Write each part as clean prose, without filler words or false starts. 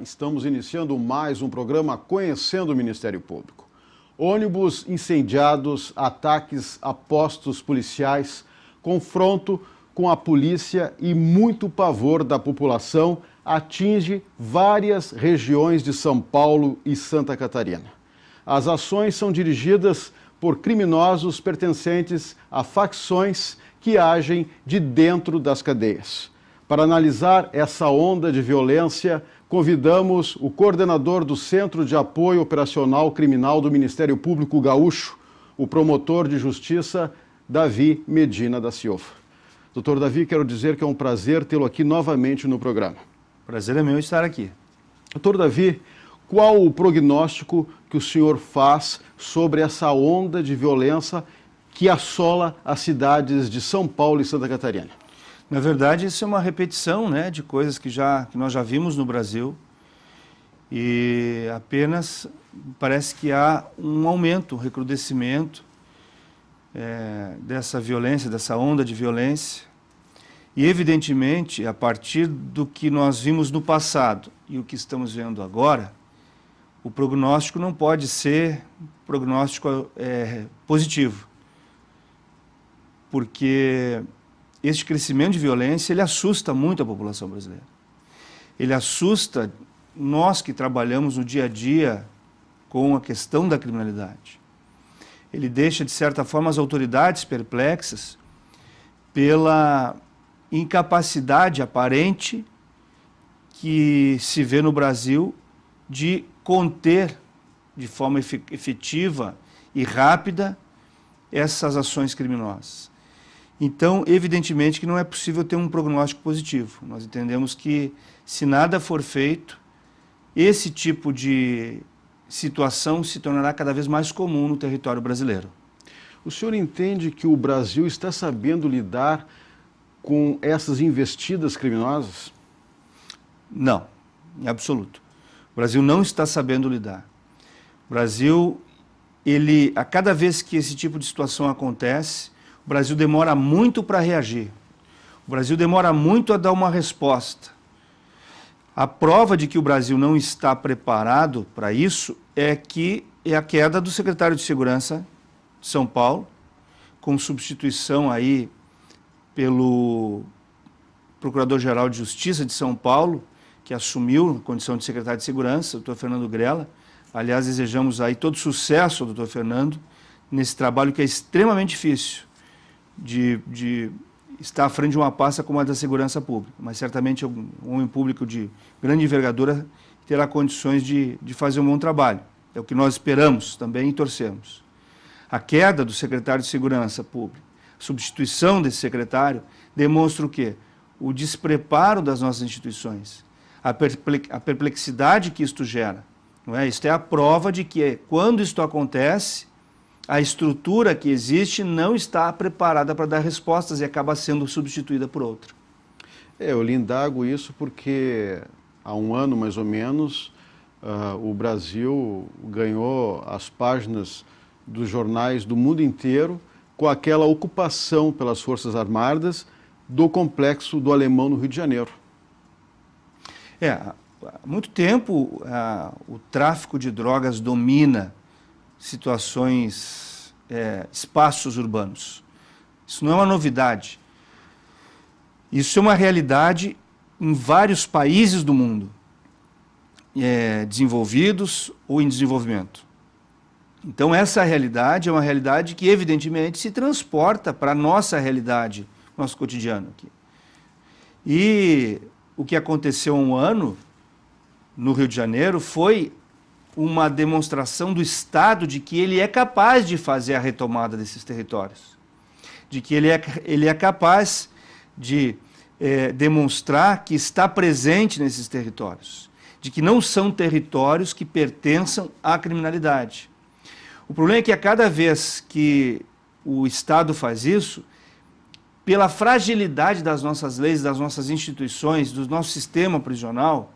estamos iniciando mais um programa Conhecendo o Ministério Público. Ônibus incendiados, ataques a postos policiais, confronto com a polícia e muito pavor da população atinge várias regiões de São Paulo e Santa Catarina. As ações são dirigidas por criminosos pertencentes a facções que agem de dentro das cadeias. Para analisar essa onda de violência, convidamos o coordenador do Centro de Apoio Operacional Criminal do Ministério Público Gaúcho, o promotor de justiça Davi Medina da Silva. Doutor Davi, quero dizer que é um prazer tê-lo aqui novamente no programa. Prazer é meu estar aqui. Doutor Davi, qual o prognóstico que o senhor faz sobre essa onda de violência que assola as cidades de São Paulo e Santa Catarina? Na verdade, isso é uma repetição, né, de coisas que nós já vimos no Brasil e apenas parece que há um aumento, um recrudescimento dessa violência, dessa onda de violência. E, evidentemente, a partir do que nós vimos no passado e o que estamos vendo agora, o prognóstico não pode ser prognóstico positivo, porque este crescimento de violência, ele assusta muito a população brasileira. Ele assusta nós que trabalhamos no dia a dia com a questão da criminalidade. Ele deixa, de certa forma, as autoridades perplexas pela incapacidade aparente que se vê no Brasil de conter de forma efetiva e rápida essas ações criminosas. Então, evidentemente que não é possível ter um prognóstico positivo. Nós entendemos que, se nada for feito, esse tipo de situação se tornará cada vez mais comum no território brasileiro. O senhor entende que o Brasil está sabendo lidar com essas investidas criminosas? Não, em absoluto. O Brasil não está sabendo lidar. O Brasil, a cada vez que esse tipo de situação acontece, o Brasil demora muito para reagir. O Brasil demora muito a dar uma resposta. A prova de que o Brasil não está preparado para isso é a queda do secretário de Segurança de São Paulo, com substituição aí pelo Procurador-Geral de Justiça de São Paulo, que assumiu a condição de secretário de Segurança, o Dr. Fernando Grella. Aliás, desejamos aí todo sucesso ao Dr. Fernando nesse trabalho que é extremamente difícil de estar à frente de uma pasta como a da segurança pública, mas certamente um homem público de grande envergadura terá condições de fazer um bom trabalho. É o que nós esperamos também e torcemos. A queda do secretário de Segurança Pública, a substituição desse secretário, demonstra o quê? O despreparo das nossas instituições, a perplexidade que isto gera. Não é? Isto é a prova de que, quando isto acontece, a estrutura que existe não está preparada para dar respostas e acaba sendo substituída por outra. Eu lhe indago isso porque há um ano, mais ou menos, o Brasil ganhou as páginas dos jornais do mundo inteiro com aquela ocupação pelas Forças Armadas do complexo do Alemão no Rio de Janeiro. Há muito tempo o tráfico de drogas domina situações, espaços urbanos. Isso não é uma novidade. Isso é uma realidade em vários países do mundo, desenvolvidos ou em desenvolvimento. Então, essa realidade é uma realidade que, evidentemente, se transporta para a nossa realidade, nosso cotidiano aqui. E o que aconteceu há um ano, no Rio de Janeiro, foi uma demonstração do Estado de que ele é capaz de fazer a retomada desses territórios, de que ele é capaz de demonstrar que está presente nesses territórios, de que não são territórios que pertençam à criminalidade. O problema é que a cada vez que o Estado faz isso, pela fragilidade das nossas leis, das nossas instituições, do nosso sistema prisional,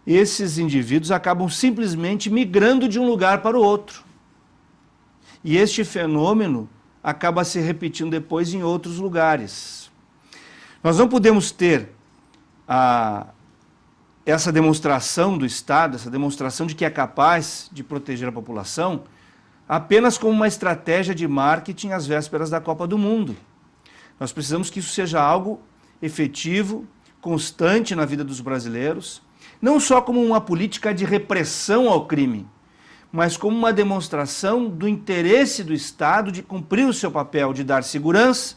esses indivíduos acabam simplesmente migrando de um lugar para o outro. E este fenômeno acaba se repetindo depois em outros lugares. Nós não podemos ter essa demonstração do Estado, essa demonstração de que é capaz de proteger a população, apenas como uma estratégia de marketing às vésperas da Copa do Mundo. Nós precisamos que isso seja algo efetivo, constante na vida dos brasileiros, não só como uma política de repressão ao crime, mas como uma demonstração do interesse do Estado de cumprir o seu papel de dar segurança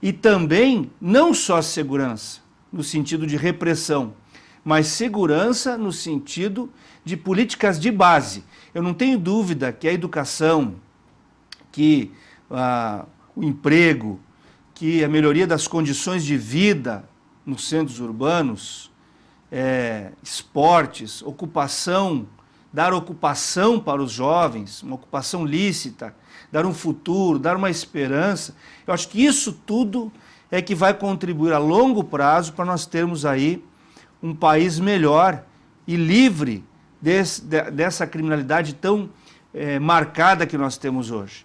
e também, não só segurança, no sentido de repressão, mas segurança no sentido de políticas de base. Eu não tenho dúvida que a educação, que o emprego, que a melhoria das condições de vida nos centros urbanos, esportes, ocupação, dar ocupação para os jovens, uma ocupação lícita, dar um futuro, dar uma esperança. Eu acho que isso tudo é que vai contribuir a longo prazo para nós termos aí um país melhor e livre dessa criminalidade tão marcada que nós temos hoje.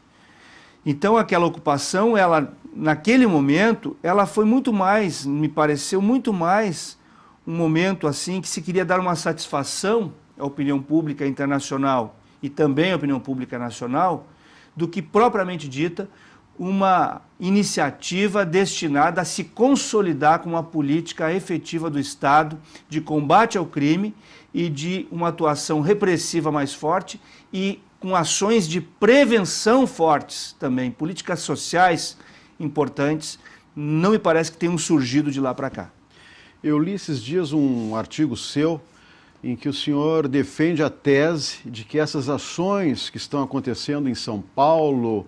Então, aquela ocupação, ela, naquele momento, ela foi muito mais, me pareceu muito mais um momento assim que se queria dar uma satisfação à opinião pública internacional e também à opinião pública nacional, do que propriamente dita uma iniciativa destinada a se consolidar com uma política efetiva do Estado de combate ao crime e de uma atuação repressiva mais forte e com ações de prevenção fortes também, políticas sociais importantes, não me parece que tenham surgido de lá para cá. Eu li esses dias um artigo seu em que o senhor defende a tese de que essas ações que estão acontecendo em São Paulo,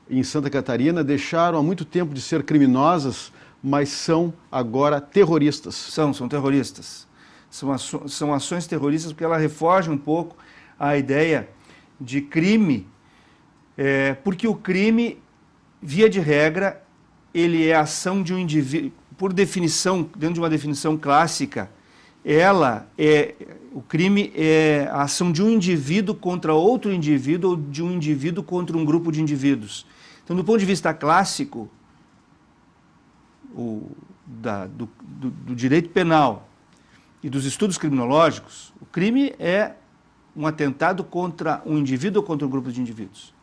em Santa Catarina, deixaram há muito tempo de ser criminosas, mas são agora terroristas. São terroristas. São ações terroristas porque ela refoge um pouco a ideia de crime, porque o crime, via de regra, ele é a ação de um indivíduo, por definição, dentro de uma definição clássica, o crime é a ação de um indivíduo contra outro indivíduo ou de um indivíduo contra um grupo de indivíduos. Então, do ponto de vista clássico, do direito penal e dos estudos criminológicos, o crime é um atentado contra um indivíduo ou contra um grupo de indivíduos.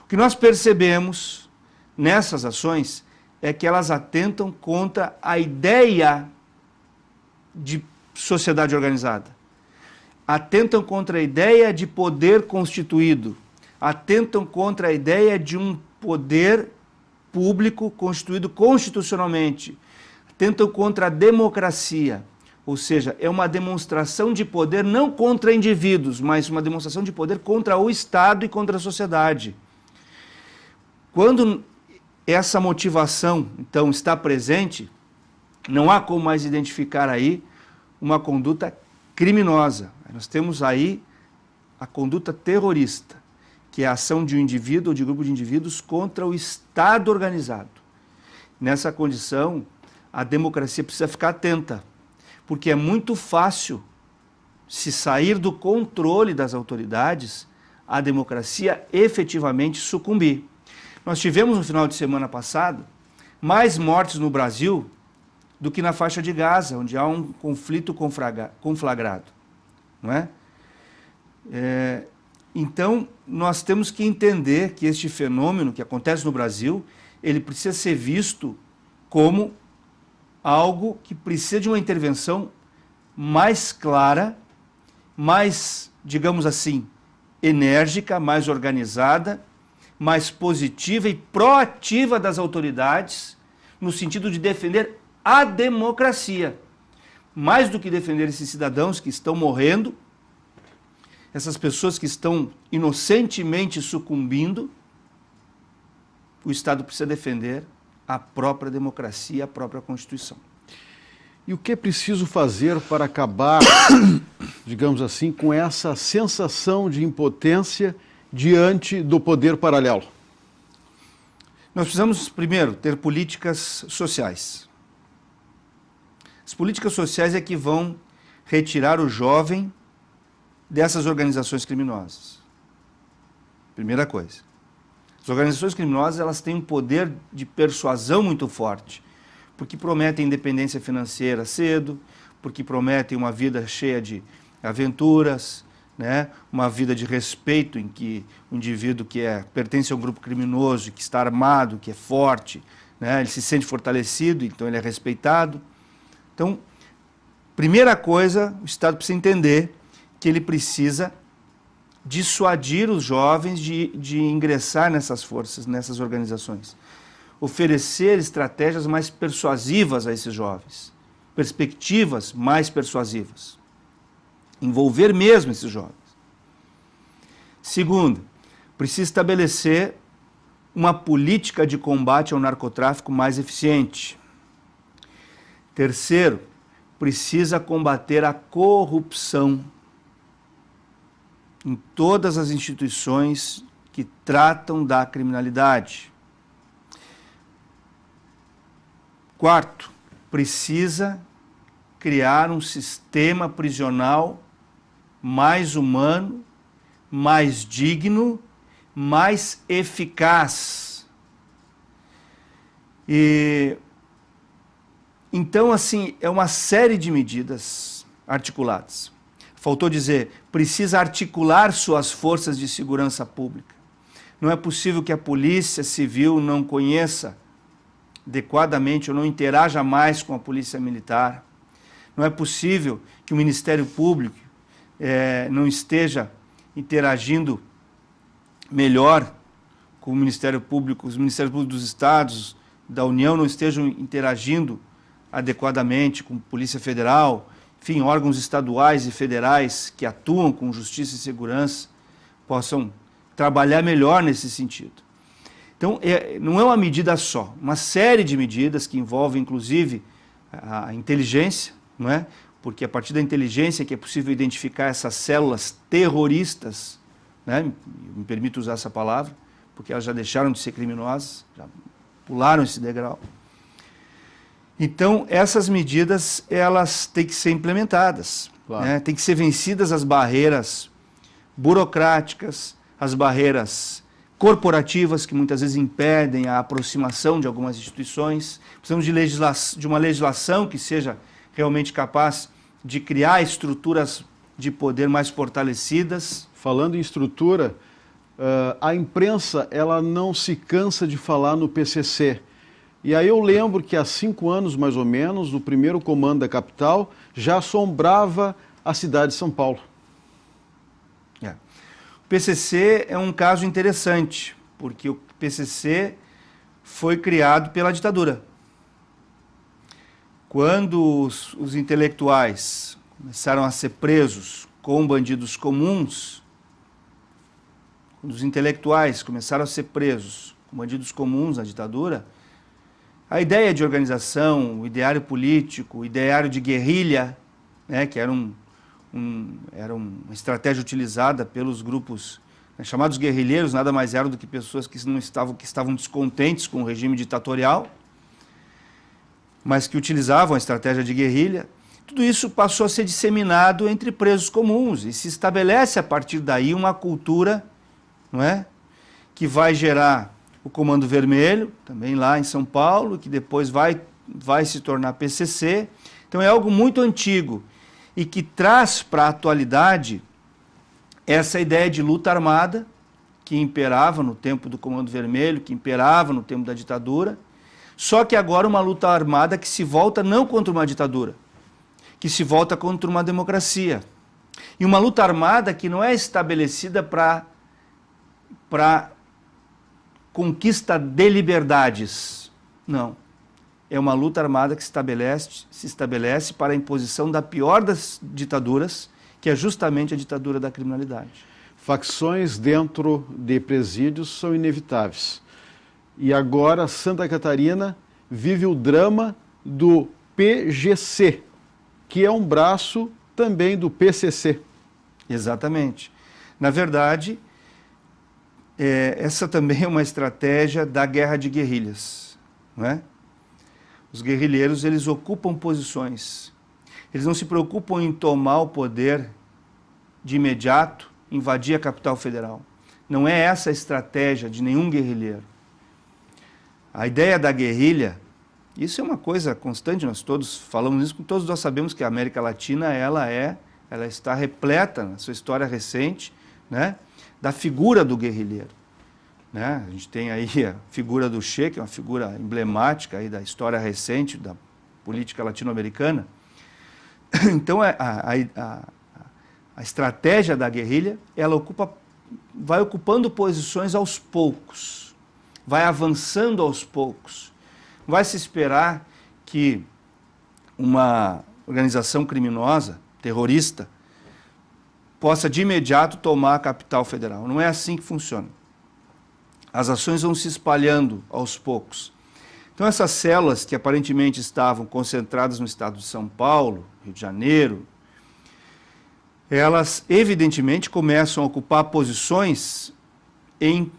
O que nós percebemos nessas ações é que elas atentam contra a ideia de sociedade organizada, atentam contra a ideia de poder constituído, atentam contra a ideia de um poder público constituído constitucionalmente, atentam contra a democracia, ou seja, é uma demonstração de poder não contra indivíduos, mas uma demonstração de poder contra o Estado e contra a sociedade. Quando essa motivação, então, está presente, não há como mais identificar aí uma conduta criminosa. Nós temos aí a conduta terrorista, que é a ação de um indivíduo ou de grupo de indivíduos contra o Estado organizado. Nessa condição, a democracia precisa ficar atenta, porque é muito fácil se sair do controle das autoridades, a democracia efetivamente sucumbir. Nós tivemos no final de semana passado mais mortes no Brasil do que na faixa de Gaza, onde há um conflito conflagrado, não é? Então, nós temos que entender que este fenômeno que acontece no Brasil, ele precisa ser visto como algo que precisa de uma intervenção mais clara, mais, digamos assim, enérgica, mais organizada, mais positiva e proativa das autoridades, no sentido de defender a democracia. Mais do que defender esses cidadãos que estão morrendo, essas pessoas que estão inocentemente sucumbindo, o Estado precisa defender a própria democracia, a própria Constituição. E o que é preciso fazer para acabar, digamos assim, com essa sensação de impotência diante do poder paralelo? Nós precisamos, primeiro, ter políticas sociais. As políticas sociais é que vão retirar o jovem dessas organizações criminosas. Primeira coisa. As organizações criminosas, elas têm um poder de persuasão muito forte, porque prometem independência financeira cedo, porque prometem uma vida cheia de aventuras, né? Uma vida de respeito em que o indivíduo que pertence a um grupo criminoso, que está armado, que é forte, né? Ele se sente fortalecido, então ele é respeitado. Então, primeira coisa, o Estado precisa entender que ele precisa dissuadir os jovens de ingressar nessas forças, nessas organizações. Oferecer estratégias mais persuasivas a esses jovens, perspectivas mais persuasivas. Envolver mesmo esses jovens. Segundo, precisa estabelecer uma política de combate ao narcotráfico mais eficiente. Terceiro, precisa combater a corrupção em todas as instituições que tratam da criminalidade. Quarto, precisa criar um sistema prisional mais humano, mais digno, mais eficaz. Então, assim, é uma série de medidas articuladas. Faltou dizer, precisa articular suas forças de segurança pública. Não é possível que a Polícia Civil não conheça adequadamente ou não interaja mais com a Polícia Militar. Não é possível que o Ministério Público não esteja interagindo melhor com o Ministério Público, os Ministérios Públicos dos Estados, da União não estejam interagindo adequadamente com a Polícia Federal, enfim, órgãos estaduais e federais que atuam com justiça e segurança possam trabalhar melhor nesse sentido. Então, não é uma medida só, uma série de medidas que envolvem, inclusive, a inteligência, não é? Porque a partir da inteligência que é possível identificar essas células terroristas, né? Me permito usar essa palavra, porque elas já deixaram de ser criminosas, já pularam esse degrau. Então, essas medidas, elas têm que ser implementadas, claro, né? Tem que ser vencidas as barreiras burocráticas, as barreiras corporativas que muitas vezes impedem a aproximação de algumas instituições. Precisamos de uma legislação que seja realmente capaz de criar estruturas de poder mais fortalecidas. Falando em estrutura, a imprensa ela não se cansa de falar no PCC. E aí eu lembro que há 5 anos, mais ou menos, o primeiro comando da capital já assombrava a cidade de São Paulo. O PCC é um caso interessante, porque o PCC foi criado pela ditadura. Quando os intelectuais começaram a ser presos com bandidos comuns, quando os intelectuais começaram a ser presos com bandidos comuns na ditadura, a ideia de organização, o ideário político, o ideário de guerrilha, né, que era uma estratégia utilizada pelos grupos, né, chamados guerrilheiros, nada mais eram do que pessoas que estavam descontentes com o regime ditatorial, mas que utilizavam a estratégia de guerrilha. Tudo isso passou a ser disseminado entre presos comuns e se estabelece a partir daí uma cultura, não é, que vai gerar o Comando Vermelho, também lá em São Paulo, que depois vai se tornar PCC. Então é algo muito antigo e que traz para a atualidade essa ideia de luta armada que imperava no tempo do Comando Vermelho, que imperava no tempo da ditadura, só que agora uma luta armada que se volta não contra uma ditadura, que se volta contra uma democracia. E uma luta armada que não é estabelecida para conquista de liberdades. Não. É uma luta armada que se estabelece para a imposição da pior das ditaduras, que é justamente a ditadura da criminalidade. Facções dentro de presídios são inevitáveis. E agora Santa Catarina vive o drama do PGC, que é um braço também do PCC. Exatamente. Na verdade, essa também é uma estratégia da guerra de guerrilhas, não é? Os guerrilheiros, eles ocupam posições. Eles não se preocupam em tomar o poder de imediato, invadir a capital federal. Não é essa a estratégia de nenhum guerrilheiro. A ideia da guerrilha Isso é uma coisa constante, nós todos falamos isso, todos nós sabemos que a América Latina ela está repleta, na sua história recente, né, da figura do guerrilheiro. Né? A gente tem aí a figura do Che, que é uma figura emblemática aí da história recente da política latino-americana. Então, a estratégia da guerrilha, ela vai ocupando posições aos poucos, vai avançando aos poucos. Vai se esperar que uma organização criminosa, terrorista, possa de imediato tomar a capital federal. Não é assim que funciona. As ações vão se espalhando aos poucos. Então, essas células que aparentemente estavam concentradas no estado de São Paulo, Rio de Janeiro, elas evidentemente começam a ocupar posições em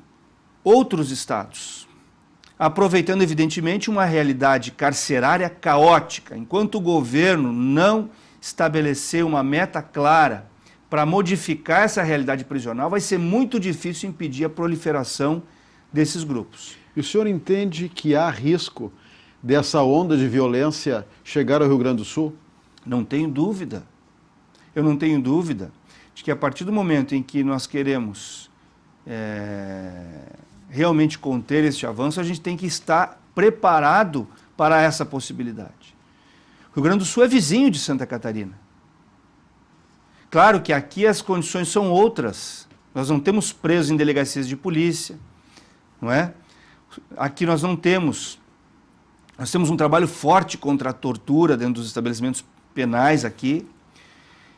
outros estados, aproveitando evidentemente uma realidade carcerária caótica. Enquanto o governo não estabelecer uma meta clara para modificar essa realidade prisional, vai ser muito difícil impedir a proliferação desses grupos. E o senhor entende que há risco dessa onda de violência chegar ao Rio Grande do Sul? Não tenho dúvida. Eu não tenho dúvida de que a partir do momento em que nós queremos realmente conter este avanço, a gente tem que estar preparado para essa possibilidade. O Rio Grande do Sul é vizinho de Santa Catarina. Claro que aqui as condições são outras. Nós não temos presos em delegacias de polícia, não é? Aqui nós temos um trabalho forte contra a tortura dentro dos estabelecimentos penais aqui.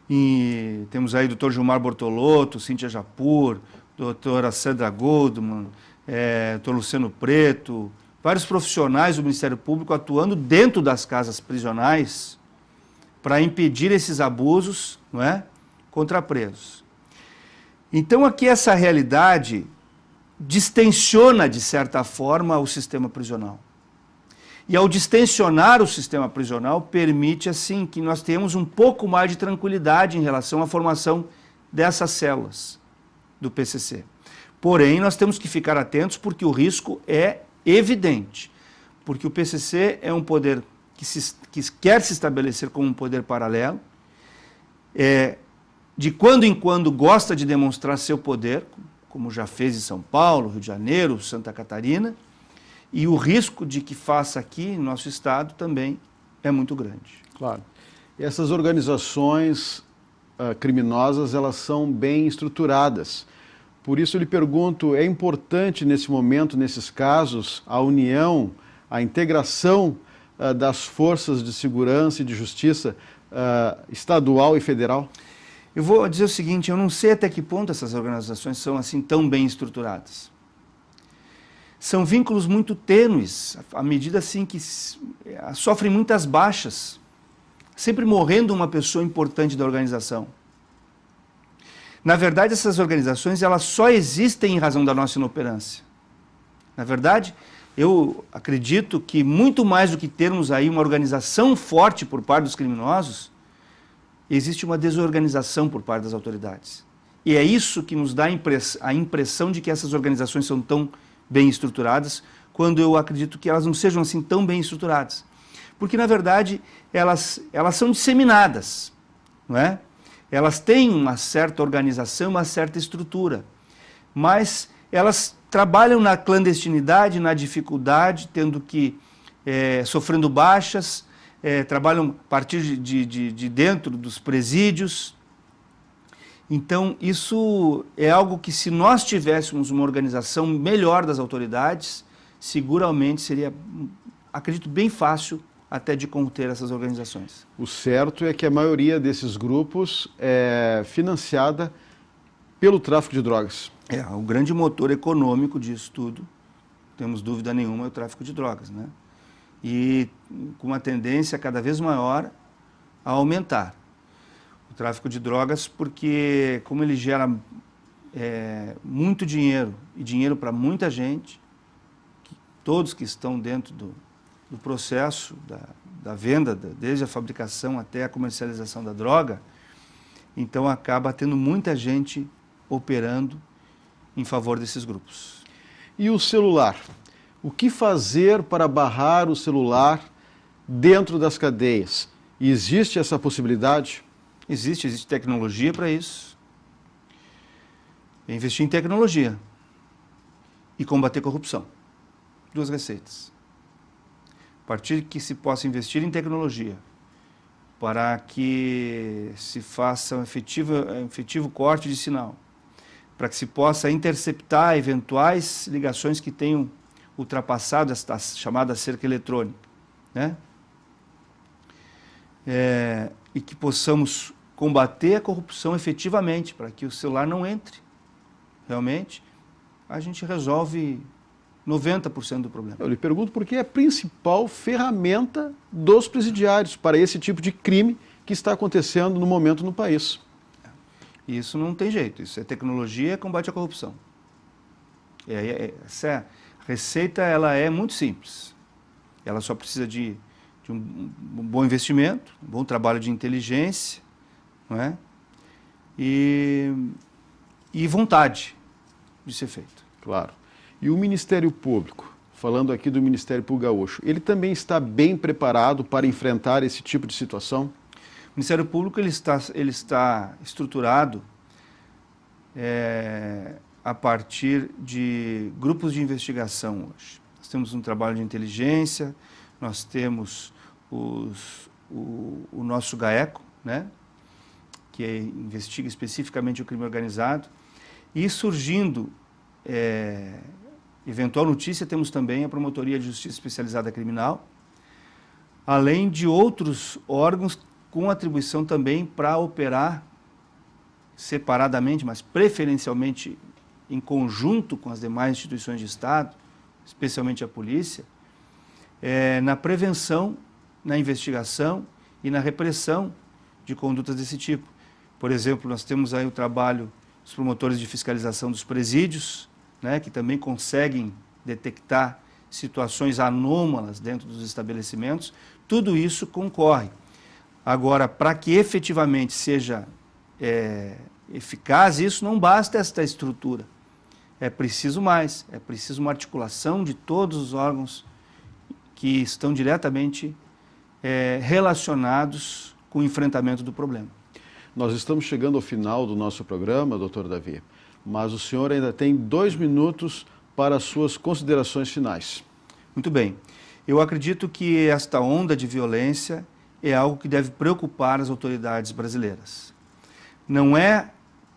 E temos aí o Dr. Gilmar Bortolotto, Cíntia Japur, doutora Sandra Goldman, Dr. Luciano Preto, vários profissionais do Ministério Público atuando dentro das casas prisionais para impedir esses abusos, não é, contra presos. Então aqui essa realidade distensiona, de certa forma, o sistema prisional. E ao distensionar o sistema prisional, permite assim que nós tenhamos um pouco mais de tranquilidade em relação à formação dessas células do PCC. Porém, nós temos que ficar atentos porque o risco é evidente, porque o PCC é um poder que quer se estabelecer como um poder paralelo, de quando em quando gosta de demonstrar seu poder, como já fez em São Paulo, Rio de Janeiro, Santa Catarina, e o risco de que faça aqui no nosso estado também é muito grande. Claro. E essas organizações criminosas, elas são bem estruturadas. Por isso eu lhe pergunto, é importante nesse momento, nesses casos, a união, a integração das forças de segurança e de justiça estadual e federal? Eu vou dizer o seguinte, eu não sei até que ponto essas organizações são assim tão bem estruturadas. São vínculos muito tênues, à medida assim que sofrem muitas baixas, sempre morrendo uma pessoa importante da organização. Na verdade, essas organizações elas só existem em razão da nossa inoperância. Na verdade, eu acredito que muito mais do que termos aí uma organização forte por parte dos criminosos, existe uma desorganização por parte das autoridades. E é isso que nos dá a impressão de que essas organizações são tão bem estruturadas, quando eu acredito que elas não sejam assim tão bem estruturadas. Porque, na verdade, elas são disseminadas, não é? Elas têm uma certa organização, uma certa estrutura, mas elas trabalham na clandestinidade, na dificuldade, tendo que, sofrendo baixas, trabalham a partir de dentro dos presídios. Então, isso é algo que, se nós tivéssemos uma organização melhor das autoridades, seguramente seria, acredito, bem fácil até de conter essas organizações. O certo é que a maioria desses grupos é financiada pelo tráfico de drogas. O grande motor econômico disso tudo, não temos dúvida nenhuma, é o tráfico de drogas, né? E com uma tendência cada vez maior a aumentar. O tráfico de drogas, porque como ele gera muito dinheiro, e dinheiro para muita gente, todos que estão dentro do processo da venda, desde a fabricação até a comercialização da droga, então acaba tendo muita gente operando em favor desses grupos. E o celular? O que fazer para barrar o celular dentro das cadeias. Existe essa possibilidade? Existe tecnologia para isso. É investir em tecnologia e combater corrupção. Duas receitas. A partir que se possa investir em tecnologia para que se faça um efetivo corte de sinal, para que se possa interceptar eventuais ligações que tenham ultrapassado esta chamada cerca eletrônica, né? E que possamos combater a corrupção efetivamente, para que o celular não entre. Realmente, a gente resolve 90% do problema. Eu lhe pergunto porque é a principal ferramenta dos presidiários para esse tipo de crime que está acontecendo no momento no país. Isso não tem jeito, isso é tecnologia e combate à corrupção. Essa receita ela é muito simples. Ela só precisa de um bom investimento, um bom trabalho de inteligência, não é? E vontade de ser feito. Claro. E o Ministério Público, falando aqui do Ministério Público Gaúcho, ele também está bem preparado para enfrentar esse tipo de situação? O Ministério Público ele está estruturado a partir de grupos de investigação hoje. Nós temos um trabalho de inteligência, nós temos o nosso GAECO, né, que investiga especificamente o crime organizado, e surgindo eventual notícia, temos também a Promotoria de Justiça Especializada Criminal, além de outros órgãos com atribuição também para operar separadamente, mas preferencialmente em conjunto com as demais instituições de Estado, especialmente a polícia, na prevenção, na investigação e na repressão de condutas desse tipo. Por exemplo, nós temos aí o trabalho dos promotores de fiscalização dos presídios, né, que também conseguem detectar situações anômalas dentro dos estabelecimentos. Tudo isso concorre. Agora, para que efetivamente seja eficaz, isso não basta esta estrutura. É preciso mais, é preciso uma articulação de todos os órgãos que estão diretamente relacionados com o enfrentamento do problema. Nós estamos chegando ao final do nosso programa, doutor Davi, mas o senhor ainda tem 2 minutos para as suas considerações finais. Muito bem. Eu acredito que esta onda de violência é algo que deve preocupar as autoridades brasileiras. Não é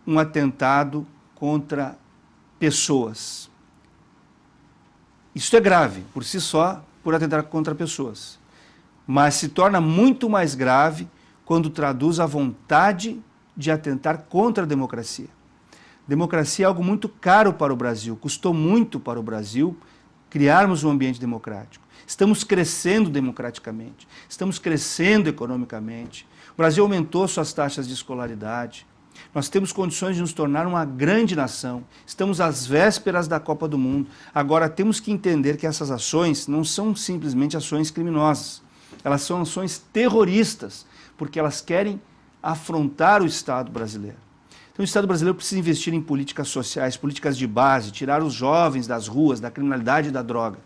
um atentado contra pessoas. Isso é grave, por si só, por atentar contra pessoas. Mas se torna muito mais grave quando traduz a vontade de atentar contra a democracia. Democracia é algo muito caro para o Brasil, custou muito para o Brasil criarmos um ambiente democrático. Estamos crescendo democraticamente, estamos crescendo economicamente. O Brasil aumentou suas taxas de escolaridade. Nós temos condições de nos tornar uma grande nação. Estamos às vésperas da Copa do Mundo. Agora, temos que entender que essas ações não são simplesmente ações criminosas. Elas são ações terroristas, porque elas querem afrontar o Estado brasileiro. Então, o Estado brasileiro precisa investir em políticas sociais, políticas de base, tirar os jovens das ruas, da criminalidade e da droga.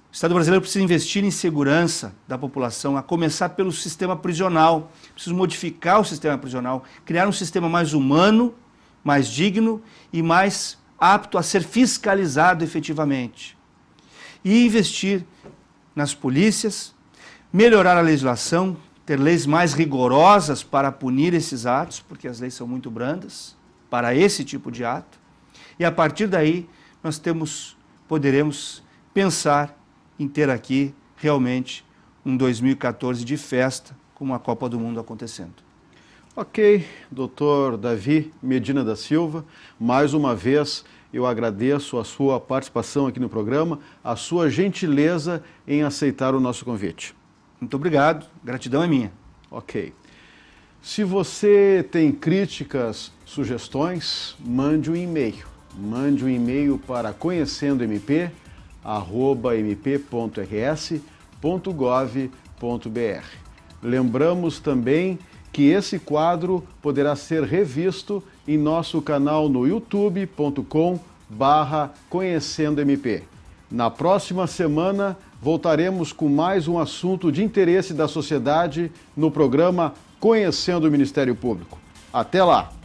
O Estado brasileiro precisa investir em segurança da população, a começar pelo sistema prisional. Precisa modificar o sistema prisional, criar um sistema mais humano, mais digno e mais apto a ser fiscalizado efetivamente. E investir nas polícias, melhorar a legislação, ter leis mais rigorosas para punir esses atos, porque as leis são muito brandas para esse tipo de ato. E a partir daí nós poderemos pensar em ter aqui realmente um 2014 de festa, com a Copa do Mundo acontecendo. Ok, doutor Davi Medina da Silva, mais uma vez eu agradeço a sua participação aqui no programa, a sua gentileza em aceitar o nosso convite. Muito obrigado, gratidão é minha. Ok. Se você tem críticas, sugestões, mande um e-mail. Mande um e-mail para conhecendomp@mp.rs.gov.br. Lembramos também que esse quadro poderá ser revisto em nosso canal no youtube.com/conhecendomp. Na próxima semana, voltaremos com mais um assunto de interesse da sociedade no programa Conhecendo o Ministério Público. Até lá!